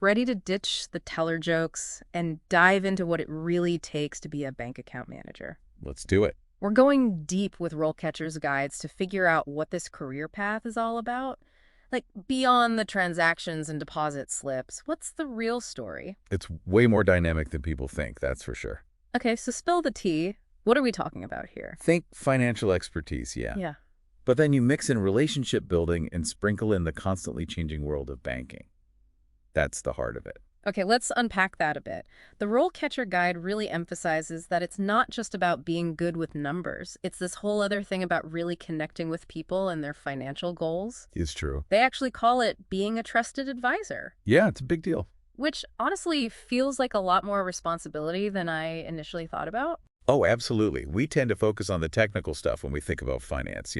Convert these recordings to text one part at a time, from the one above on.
Ready to ditch the teller jokes and dive into what it really takes to be a bank account manager. Let's do it. We're going deep with RoleCatcher's guides to figure out what this career path is all about. Like, beyond the transactions and deposit slips, what's the real story? It's way more dynamic than people think, that's for sure. Okay, so spill the tea. What are we talking about here? Think financial expertise, yeah. Yeah. But then you mix in relationship building and sprinkle in the constantly changing world of banking. That's the heart of it. Okay, let's unpack that a bit. The RoleCatcher guide really emphasizes that it's not just about being good with numbers. It's this whole other thing about really connecting with people and their financial goals. It's true. They actually call it being a trusted advisor, Yeah, it's a big deal. which honestly feels like a lot more responsibility than I initially thought about. Oh, absolutely. We tend to focus on the technical stuff when we think about finance.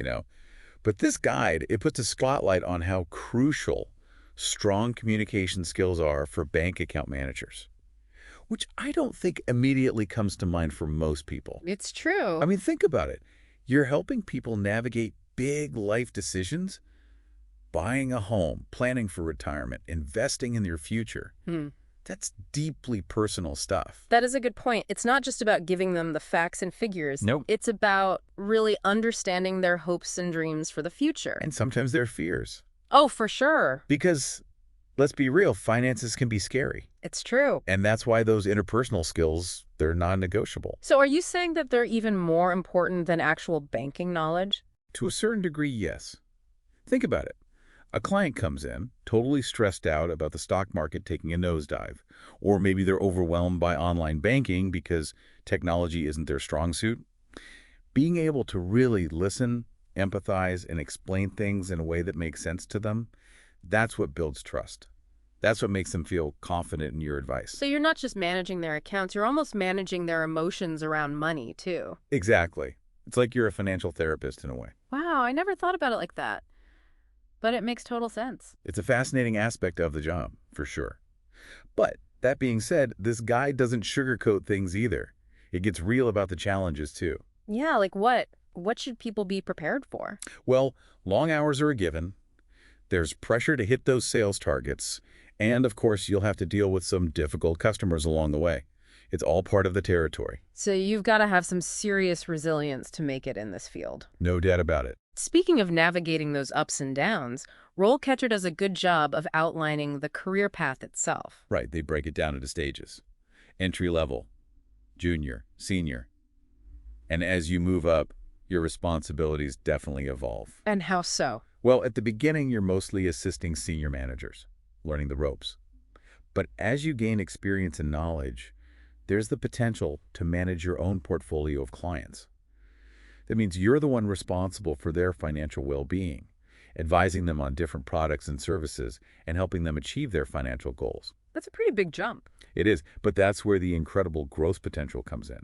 But this guide, it puts a spotlight on how crucial strong communication skills are for bank account managers, which I don't think immediately comes to mind for most people. It's true. I mean, think about it. You're helping people navigate big life decisions, buying a home, planning for retirement, investing in your future. That's deeply personal stuff. That is a good point. It's not just about giving them the facts and figures. Nope. It's about really understanding their hopes and dreams for the future. And sometimes their fears. Oh, for sure. Because, let's be real, finances can be scary. It's true. And that's why those interpersonal skills, they're non-negotiable. So are you saying that they're even more important than actual banking knowledge? To a certain degree, yes. Think about it. A client comes in, totally stressed out about the stock market taking a nosedive, or maybe they're overwhelmed by online banking because technology isn't their strong suit. Being able to really listen, empathize, and explain things in a way that makes sense to them, that's what builds trust. That's what makes them feel confident in your advice. So you're not just managing their accounts, you're almost managing their emotions around money, too. Exactly. It's like you're a financial therapist in a way. Wow, I never thought about it like that. But it makes total sense. It's a fascinating aspect of the job, for sure. But that being said, this guide doesn't sugarcoat things either. It gets real about the challenges, too. Yeah, like what? What should people be prepared for? Well, long hours are a given. There's pressure to hit those sales targets. And, of course, you'll have to deal with some difficult customers along the way. It's all part of the territory. So you've got to have some serious resilience to make it in this field. No doubt about it. Speaking of navigating those ups and downs, RoleCatcher does a good job of outlining the career path itself. Right, they break it down into stages. Entry level, junior, senior. And as you move up, your responsibilities definitely evolve. And how so? Well, at the beginning, you're mostly assisting senior managers, learning the ropes. But as you gain experience and knowledge, there's the potential to manage your own portfolio of clients. That means you're the one responsible for their financial well-being, advising them on different products and services, and helping them achieve their financial goals. That's a pretty big jump. It is, but that's where the incredible growth potential comes in.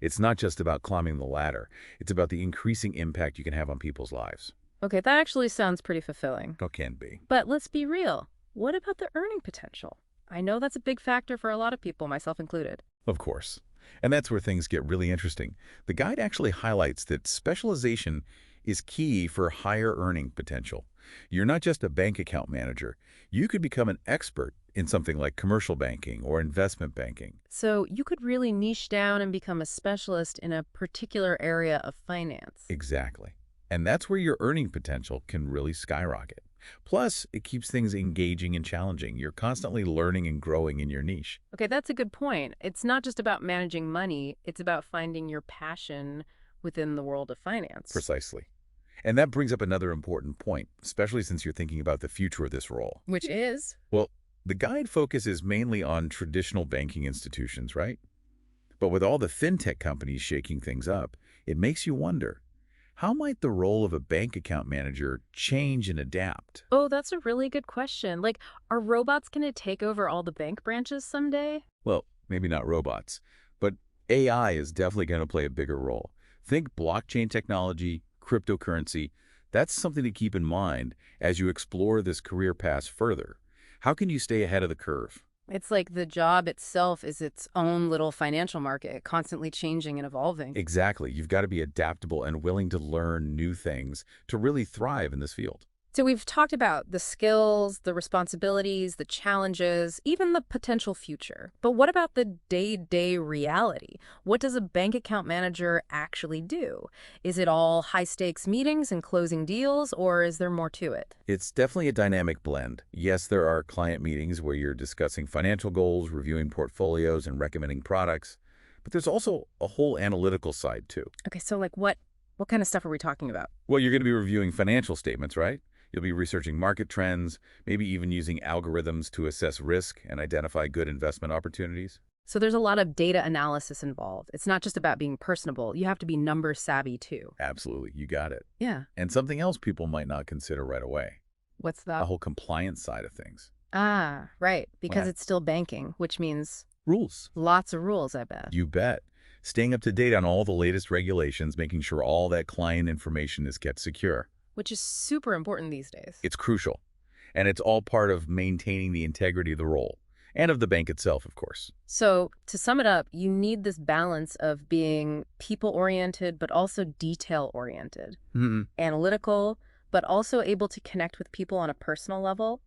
It's not just about climbing the ladder. It's about the increasing impact you can have on people's lives. Okay, that actually sounds pretty fulfilling. It can be. But let's be real. What about the earning potential? I know that's a big factor for a lot of people, myself included. Of course. And that's where things get really interesting. The guide actually highlights that specialization is key for higher earning potential. You're not just a bank account manager. You could become an expert in something like commercial banking or investment banking. So you could really niche down and become a specialist in a particular area of finance. Exactly. And that's where your earning potential can really skyrocket. Plus, it keeps things engaging and challenging. You're constantly learning and growing in your niche. Okay, that's a good point. It's not just about managing money. It's about finding your passion within the world of finance. Precisely. And that brings up another important point, especially since you're thinking about the future of this role. Which is? Well, the guide focuses mainly on traditional banking institutions, right? But with all the fintech companies shaking things up, it makes you wonder, how might the role of a bank account manager change and adapt? Oh, that's a really good question. Like, are robots going to take over all the bank branches someday? Well, maybe not robots, but AI is definitely going to play a bigger role. Think blockchain technology, cryptocurrency. That's something to keep in mind as you explore this career path further. How can you stay ahead of the curve? It's like the job itself is its own little financial market, constantly changing and evolving. Exactly. You've got to be adaptable and willing to learn new things to really thrive in this field. So we've talked about the skills, the responsibilities, the challenges, even the potential future. But what about the day-to-day reality? What does a bank account manager actually do? Is it all high-stakes meetings and closing deals, or is there more to it? It's definitely a dynamic blend. Yes, there are client meetings where you're discussing financial goals, reviewing portfolios, and recommending products. But there's also a whole analytical side, too. Okay, so like what kind of stuff are we talking about? Well, you're going to be reviewing financial statements, right? You'll be researching market trends, maybe even using algorithms to assess risk and identify good investment opportunities. So there's a lot of data analysis involved. It's not just about being personable. You have to be number savvy too. Absolutely, you got it. Yeah. And something else people might not consider right away, What's the that? whole compliance side of things. Ah, right. Because Well, it's still banking, which means rules. lots of rules, I bet. You bet. Staying up to date on all the latest regulations, making sure all that client information is kept secure. Which is super important these days. It's crucial. And it's all part of maintaining the integrity of the role and of the bank itself, of course. So, to sum it up, you need this balance of being people-oriented, but also detail-oriented, Hmm. analytical, but also able to connect with people on a personal level.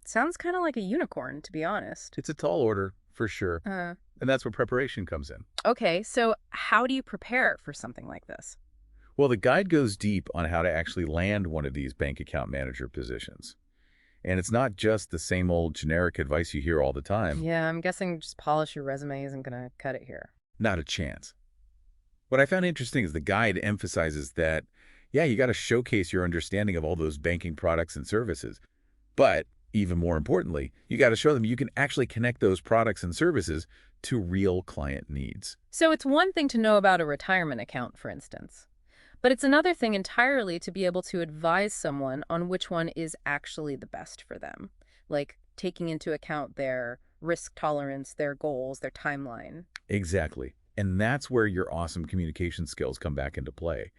Sounds kind of like a unicorn, to be honest. It's a tall order, for sure. Uh, And that's where preparation comes in. okay, so how do you prepare for something like this? Well, the guide goes deep on how to actually land one of these bank account manager positions. And it's not just the same old generic advice you hear all the time. Yeah, I'm guessing just polish your resume isn't going to cut it here. Not a chance. What I found interesting is the guide emphasizes that, yeah, you got to showcase your understanding of all those banking products and services. But even more importantly, you got to show them you can actually connect those products and services to real client needs. So it's one thing to know about a retirement account, for instance. But it's another thing entirely to be able to advise someone on which one is actually the best for them, like taking into account their risk tolerance, their goals, their timeline. Exactly. And that's where your awesome communication skills come back into play.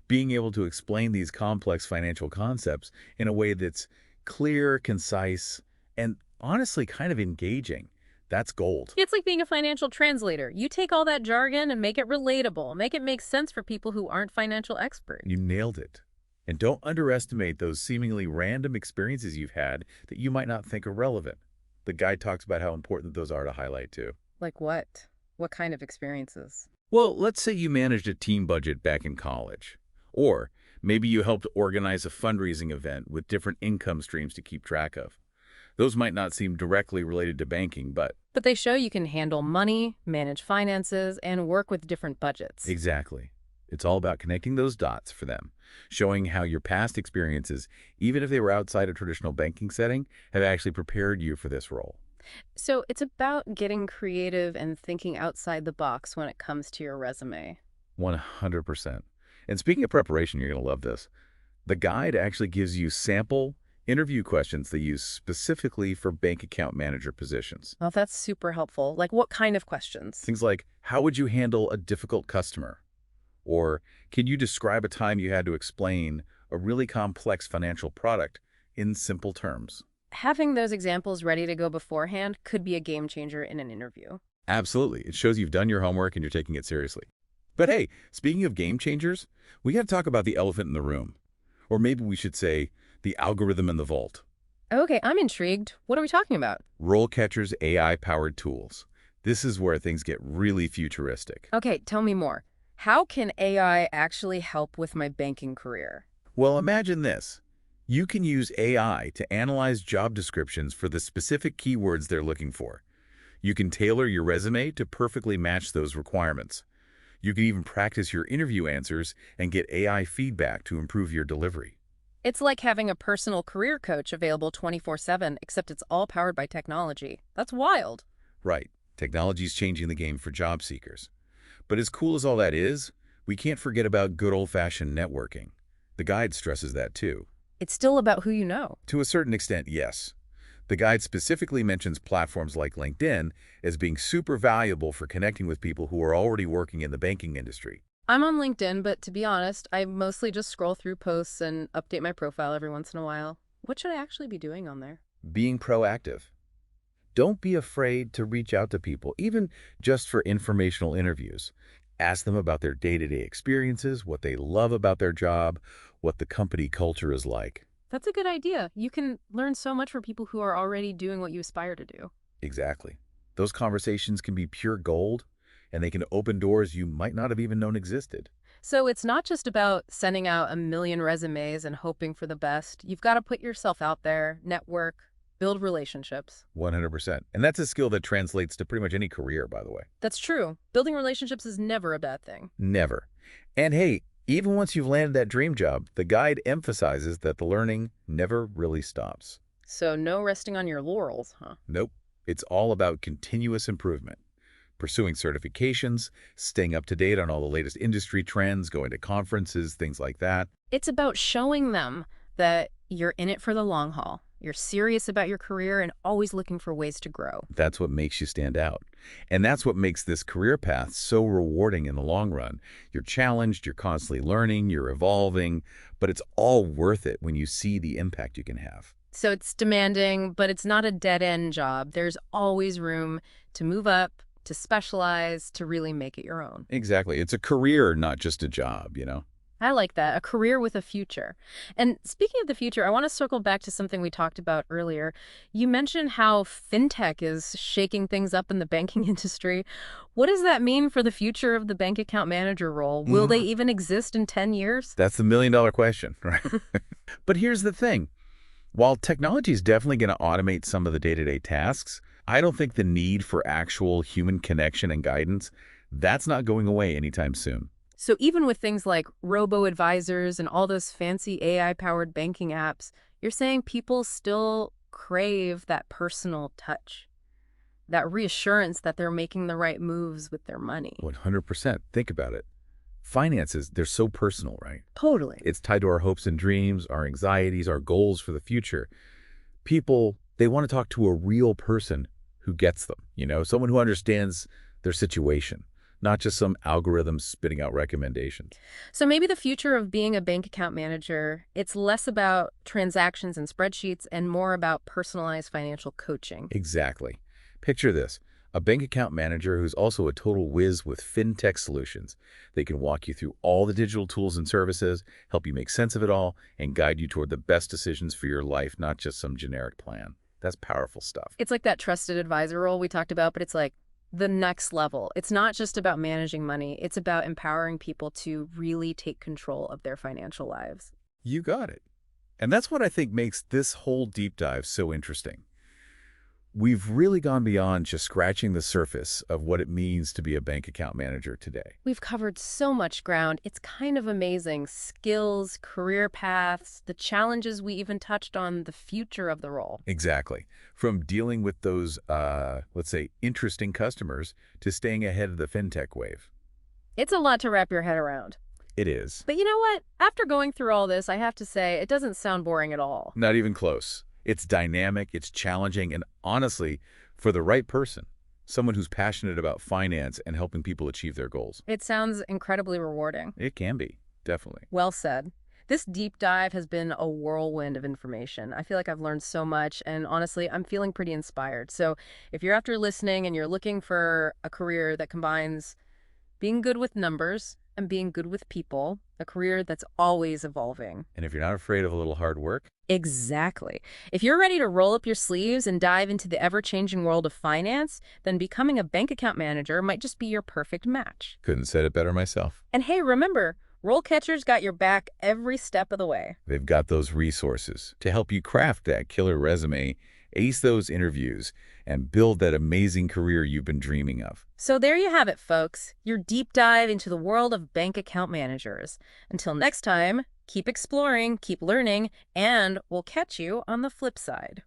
Being able to explain these complex financial concepts in a way that's clear, concise, and honestly kind of engaging. That's gold. It's like being a financial translator. You take all that jargon and make it relatable, make it make sense for people who aren't financial experts. You nailed it. And don't underestimate those seemingly random experiences you've had that you might not think are relevant. The guide talks about how important those are to highlight too. Like what? What kind of experiences? Well, let's say you managed a team budget back in college. Or maybe you helped organize a fundraising event with different income streams to keep track of. Those might not seem directly related to banking, but But they show you can handle money, manage finances, and work with different budgets. exactly. It's all about connecting those dots for them, showing how your past experiences, even if they were outside a traditional banking setting, have actually prepared you for this role. So it's about getting creative and thinking outside the box when it comes to your resume. 100%. And speaking of preparation, you're going to love this. The guide actually gives you sample interview questions they use specifically for bank account manager positions. Well, that's super helpful. Like what kind of questions? Things like, how would you handle a difficult customer? Or can you describe a time you had to explain a really complex financial product in simple terms? Having those examples ready to go beforehand could be a game changer in an interview. Absolutely. It shows you've done your homework and you're taking it seriously. But hey, speaking of game changers, we got to talk about the elephant in the room. Or maybe we should say the algorithm in the vault. Okay, I'm intrigued. What are we talking about? RoleCatcher's AI-powered tools. This is where things get really futuristic. Okay, tell me more. How can AI actually help with my banking career? Well, imagine this. You can use AI to analyze job descriptions for the specific keywords they're looking for. You can tailor your resume to perfectly match those requirements. You can even practice your interview answers and get AI feedback to improve your delivery. It's like having a personal career coach available 24/7, except it's all powered by technology. That's wild. Right, technology's changing the game for job seekers. But as cool as all that is, we can't forget about good old-fashioned networking. The guide stresses that too. It's still about who you know. To a certain extent, yes. The guide specifically mentions platforms like LinkedIn as being super valuable for connecting with people who are already working in the banking industry. I'm on LinkedIn, but to be honest, I mostly just scroll through posts and update my profile every once in a while. What should I actually be doing on there? Being proactive. Don't be afraid to reach out to people, even just for informational interviews. Ask them about their day-to-day experiences, what they love about their job, what the company culture is like. That's a good idea. You can learn so much from people who are already doing what you aspire to do. Exactly. Those conversations can be pure gold, and they can open doors you might not have even known existed. So it's not just about sending out a million resumes and hoping for the best. You've got to put yourself out there, network, build relationships. 100%. And that's a skill that translates to pretty much any career, by the way. That's true. Building relationships is never a bad thing. Never. And hey, even once you've landed that dream job, the guide emphasizes that the learning never really stops. So no resting on your laurels, huh? Nope. It's all about continuous improvement. Pursuing certifications, staying up to date on all the latest industry trends, going to conferences, things like that. It's about showing them that you're in it for the long haul. You're serious about your career and always looking for ways to grow. That's what makes you stand out. And that's what makes this career path so rewarding in the long run. You're challenged, you're constantly learning, you're evolving, but it's all worth it when you see the impact you can have. So it's demanding, but it's not a dead-end job. There's always room to move up, to specialize, to really make it your own. Exactly. It's a career, not just a job, you know? I like that, a career with a future. And speaking of the future, I want to circle back to something we talked about earlier. You mentioned how fintech is shaking things up in the banking industry. What does that mean for the future of the bank account manager role? Will they even exist in 10 years? That's the million-dollar question, right? But here's the thing. While technology is definitely going to automate some of the day-to-day tasks, I don't think the need for actual human connection and guidance, that's not going away anytime soon. So even with things like robo-advisors and all those fancy AI-powered banking apps, you're saying people still crave that personal touch, that reassurance that they're making the right moves with their money. 100%. Think about it. Finances, they're so personal, right? Totally. It's tied to our hopes and dreams, our anxieties, our goals for the future. People, they want to talk to a real person who gets them, someone who understands their situation, not just some algorithm spitting out recommendations. So maybe the future of being a bank account manager, it's less about transactions and spreadsheets and more about personalized financial coaching. Exactly. Picture this. A bank account manager who's also a total whiz with fintech solutions. They can walk you through all the digital tools and services, help you make sense of it all, and guide you toward the best decisions for your life, not just some generic plan. That's powerful stuff. It's like that trusted advisor role we talked about, but it's like the next level. It's not just about managing money. It's about empowering people to really take control of their financial lives. You got it. And that's what I think makes this whole deep dive so interesting. We've really gone beyond just scratching the surface of what it means to be a bank account manager today. We've covered so much ground. It's kind of amazing. Skills, career paths, the challenges we even touched on, the future of the role. Exactly. From dealing with those, let's say, interesting customers to staying ahead of the fintech wave. It's a lot to wrap your head around. It is. But you know what? After going through all this, I have to say, it doesn't sound boring at all. Not even close. It's dynamic, it's challenging, and honestly, for the right person, someone who's passionate about finance and helping people achieve their goals. It sounds incredibly rewarding. It can be, definitely. Well said. This deep dive has been a whirlwind of information. I feel like I've learned so much, and honestly, I'm feeling pretty inspired. So if you're after listening and you're looking for a career that combines being good with numbers and being good with people, a career that's always evolving. And if you're not afraid of a little hard work, Exactly. If you're ready to roll up your sleeves and dive into the ever-changing world of finance, then becoming a bank account manager might just be your perfect match. couldn't said it better myself. And hey, remember, RoleCatcher's got your back every step of the way. They've got those resources to help you craft that killer resume, ace those interviews, and build that amazing career you've been dreaming of. So there you have it, folks. Your deep dive into the world of bank account managers. Until next time, keep exploring, keep learning, and we'll catch you on the flip side.